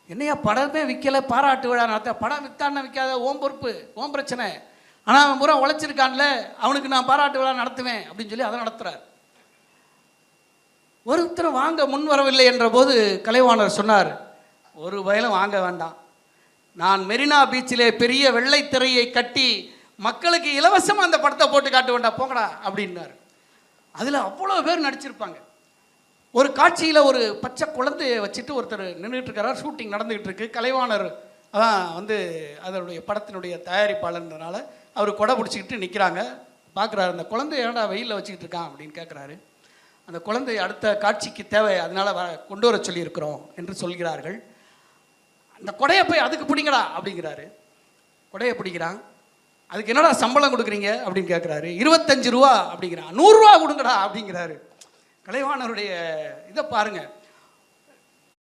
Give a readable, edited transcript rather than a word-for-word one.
என்னையா படமே விற்கலை, பாராட்டு விழா நடத்த, படம் விற்கான்னு விற்காத, ஓம் பொறுப்பு, ஓம் பிரச்சனை, ஆனால் அவன் பூரா உழைச்சிருக்கான்ல, அவனுக்கு நான் பாராட்டு விழா நடத்துவேன் அப்படின்னு சொல்லி அதை நடத்துகிறார். ஒருத்தர் வாங்க முன் வரவில்லை என்ற போது கலைவாணர் சொன்னார், ஒரு வயலும் வாங்க வேண்டாம், நான் மெரினா பீச்சிலே பெரிய வெள்ளை திரையை கட்டி மக்களுக்கு இலவசமாக அந்த படத்தை போட்டு காட்ட வேண்டாம், போங்கடா அப்படின்னார். அதில் அவ்வளோ பேர் நடிச்சிருப்பாங்க. ஒரு காட்சியில் ஒரு பச்சை குழந்தையை வச்சுட்டு ஒருத்தர் நின்றுட்டு இருக்கிறார், ஷூட்டிங் நடந்துகிட்டு இருக்கு. கலைவாணர் அதான் அதனுடைய படத்தினுடைய தயாரிப்பாளர்ன்றனால அவர் கொடை பிடிச்சிக்கிட்டு நிற்கிறாங்க. பார்க்குறாரு, அந்த குழந்தைய ஏன்டா வெயிலில் வச்சுக்கிட்டு இருக்கான் அப்படின்னு கேட்குறாரு. அந்த குழந்தை அடுத்த காட்சிக்கு தேவை, அதனால் கொண்டு வர சொல்லியிருக்கிறோம் என்று சொல்கிறார்கள். அந்த கொடையை போய் அதுக்கு பிடிங்கடா அப்படிங்கிறாரு. கொடையை பிடிக்கிறான். அதுக்கு என்னடா சம்பளம் கொடுக்குறீங்க அப்படின்னு கேட்குறாரு. 25 ரூபா அப்படிங்கிறான். 100 ரூபா கொடுங்கடா அப்படிங்கிறாரு. கலைவாணருடைய இதை பாருங்கள்.